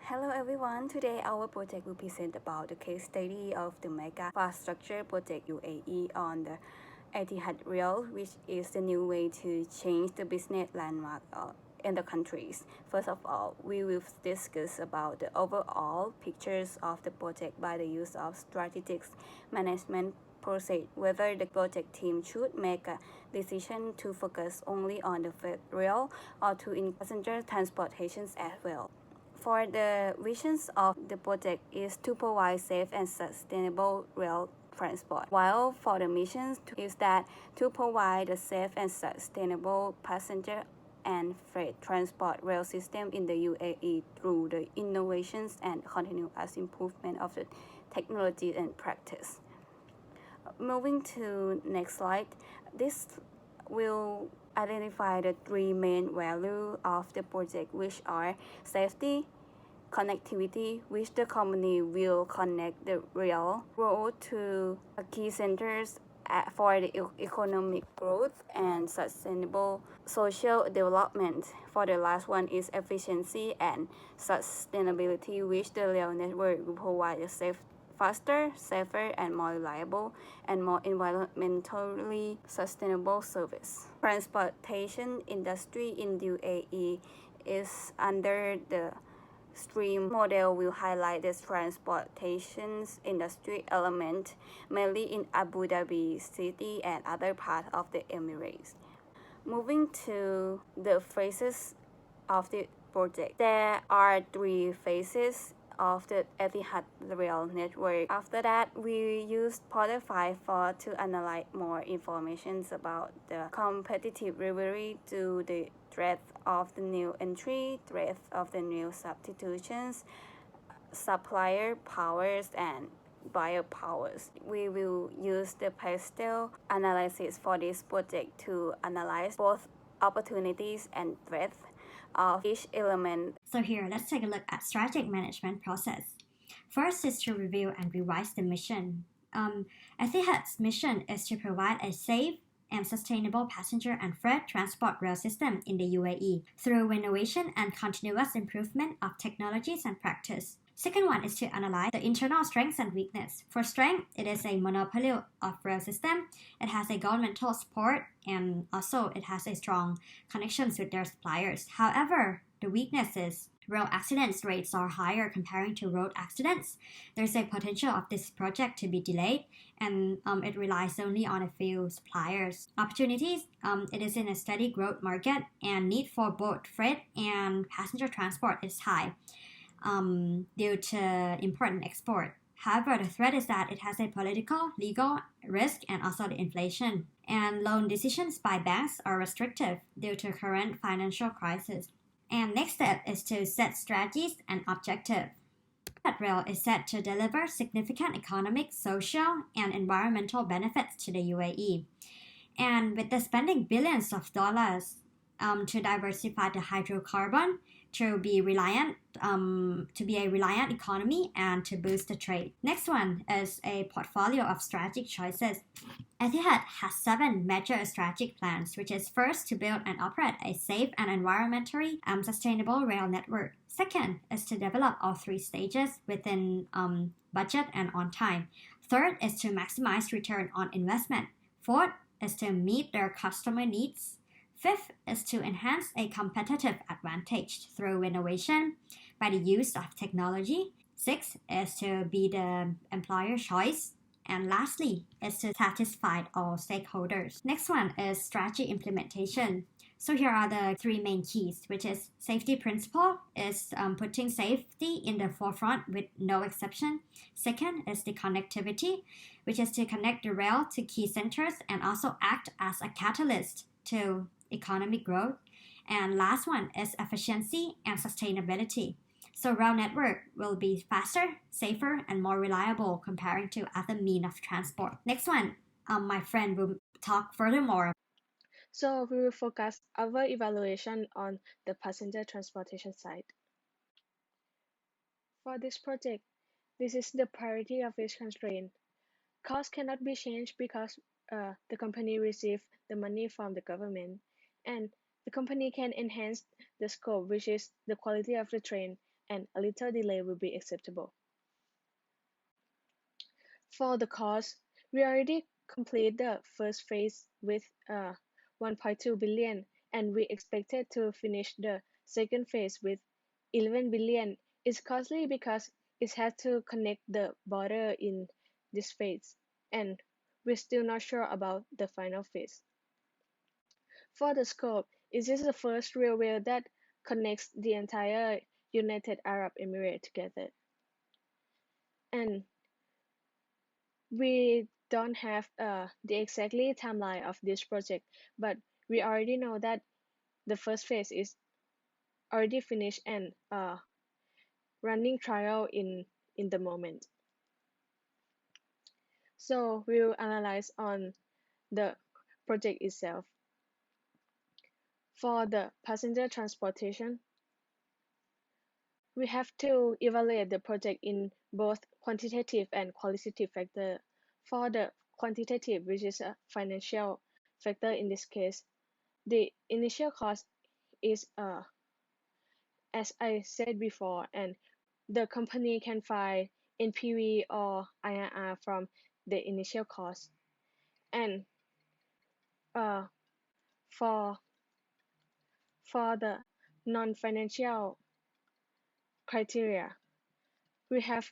Hello everyone, today our project will present about the case study of the mega infrastructure project UAE on the Etihad Rail, which is the new way to change the business landmark in the countries. First of all, we will discuss about the overall pictures of the project by the use of strategic management process, whether the project team should make a decision to focus only on the freight rail or to include passenger transportations as well. For the visions of the project is to provide safe and sustainable rail transport, while for the missions is that to provide a safe and sustainable passenger and freight transport rail system in the UAE through the innovations and continuous improvement of the technology and practice. Moving to next slide, this will identify the three main values of the project, which are safety, connectivity, which the company will connect the rail road to key centers for the economic growth and sustainable social development. For the last one is efficiency and sustainability, which the rail network will provide a faster, safer, and more reliable and more environmentally sustainable service. Transportation industry in UAE is under the stream model will highlight the transportation industry element, mainly in Abu Dhabi city and other parts of the Emirates. Moving to the phases of the project, there are three phases of the Etihad Rail network. After that, we used Portal 5 to analyze more information about the competitive rivalry to the threat of the new entry, threat of the new substitutions, supplier powers, and buyer powers. We will use the pastel analysis for this project to analyze both opportunities and threats of each element. So here, let's take a look at strategic management process. First is to review and revise the mission. Etihad's mission is to provide a safe and sustainable passenger and freight transport rail system in the UAE through innovation and continuous improvement of technologies and practice. Second one is to analyze the internal strengths and weakness. For strength, it is a monopoly of rail system. It has a governmental support and also it has a strong connections with their suppliers. However, the weakness is rail accidents rates are higher comparing to road accidents. There's a potential of this project to be delayed and it relies only on a few suppliers. Opportunities, it is in a steady growth market and need for both freight and passenger transport is high. Due to import and export. However, the threat is that it has a political, legal risk and also the inflation. And loan decisions by banks are restrictive due to current financial crisis. And next step is to set strategies and objectives. Etihad Rail is set to deliver significant economic, social, and environmental benefits to the UAE. And with the spending billions of dollars to diversify the hydrocarbon, to be a reliant economy and to boost the trade. Next one is a portfolio of strategic choices. Etihad has 7 major strategic plans, which is first to build and operate a safe and environmentally sustainable rail network. Second is to develop all 3 stages within budget and on time. Third is to maximize return on investment. Fourth is to meet their customer needs. Fifth is to enhance a competitive advantage through innovation by the use of technology. Sixth is to be the employer choice. And lastly is to satisfy all stakeholders. Next one is strategy implementation. So here are the 3 main keys, which is safety principle is putting safety in the forefront with no exception. Second is the connectivity, which is to connect the rail to key centers and also act as a catalyst to economic growth. And last one is efficiency and sustainability. So rail network will be faster, safer, and more reliable comparing to other means of transport. Next one, my friend will talk furthermore. So we will focus our evaluation on the passenger transportation side. For this project, this is the priority of its constraint. Cost cannot be changed because the company receives the money from the government, and the company can enhance the scope, which is the quality of the train, and a little delay will be acceptable. For the cost, we already completed the first phase with 1.2 billion, and we expected to finish the second phase with 11 billion. It's costly because it has to connect the border in this phase, and we're still not sure about the final phase. For the scope, it is the first railway that connects the entire United Arab Emirates together. And we don't have the exactly timeline of this project, but we already know that the first phase is already finished and running trial in the moment. So we will analyze on the project itself. For the passenger transportation, we have to evaluate the project in both quantitative and qualitative factor. For the quantitative, which is a financial factor in this case, the initial cost is as I said before, and the company can find NPV or IRR from the initial cost. And uh, for the non-financial criteria, we have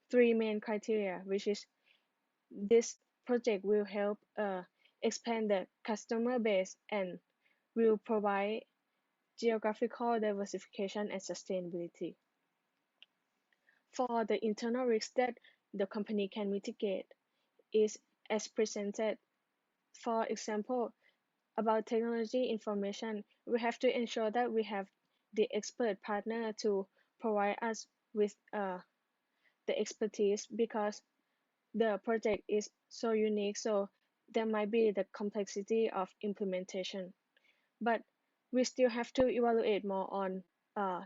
three main criteria, which is this project will help expand the customer base and will provide geographical diversification and sustainability. For the internal risks that the company can mitigate is as presented. For example, about technology information, we have to ensure that we have the expert partner to provide us with the expertise, because the project is so unique, so there might be the complexity of implementation. But we still have to evaluate more on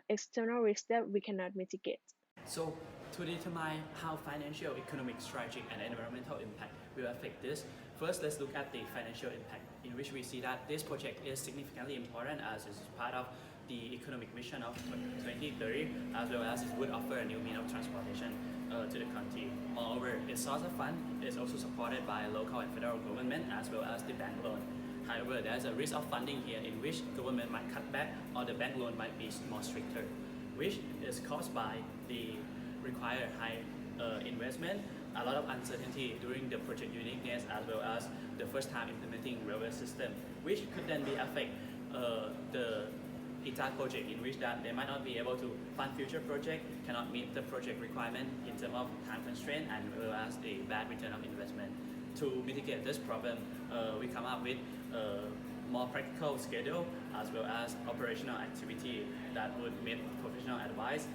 external risks that we cannot mitigate. So to determine how financial, economic, strategic, and environmental impact will affect this, first let's look at the financial impact, in which we see that this project is significantly important as it's part of the economic mission of 2030, as well as it would offer a new means of transportation to the country. Moreover, its source of fund is also supported by local and federal government as well as the bank loan. However, there is a risk of funding here in which government might cut back or the bank loan might be more stricter, which is caused by the required high investment, a lot of uncertainty during the project uniqueness, as well as the first time implementing railway system, which could then be affect the Etihad project, in which that they might not be able to fund future project, cannot meet the project requirement in terms of time constraint, and as well as the bad return of investment. To mitigate this problem, we come up with more practical schedule as well as operational activity that would meet professional advice,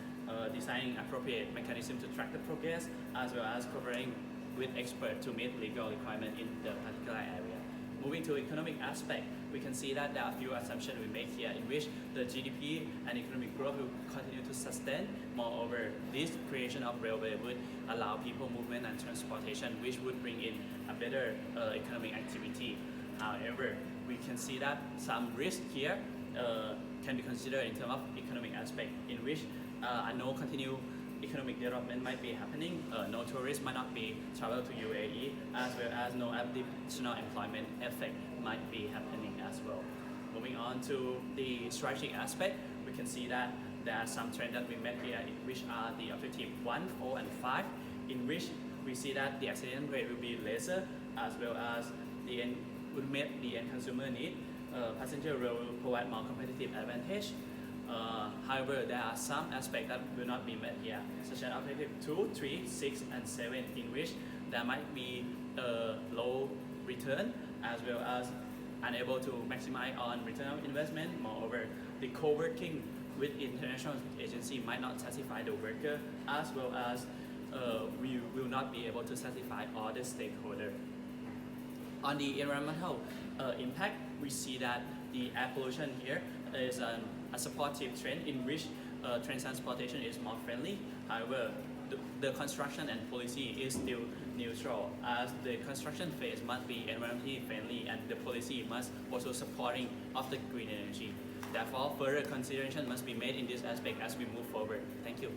designing appropriate mechanism to track the progress, as well as covering with experts to meet legal requirement in the particular area. Moving to economic aspect, we can see that there are a few assumptions we make here in which the GDP and economic growth will continue to sustain. Moreover, this creation of railway would allow people movement and transportation, which would bring in a better economic activity. However, we can see that some risk here can be considered in terms of economic aspect, in which no continued economic development might be happening, no tourists might not be travel to UAE, as well as no additional employment effect might be happening as well. Moving on to the strategic aspect, we can see that there are some trends that we met here, which are the objective 1, 4, and 5, in which we see that the accident rate will be lesser, as well as the end would meet the end consumer need. Passenger rail will provide more competitive advantage. However, there are some aspects that will not be met here, such as objective 2, 3, 6, and 7, in which there might be low return, as well as unable to maximize on return on investment. Moreover, the co-working with international agency might not satisfy the worker, as well as we will not be able to satisfy all the stakeholders. On the environmental impact, we see that the air pollution here is a supportive trend in which train transportation is more friendly. However, the construction and policy is still neutral, as the construction phase must be environmentally friendly and the policy must also supporting of the green energy. Therefore, further consideration must be made in this aspect as we move forward. Thank you.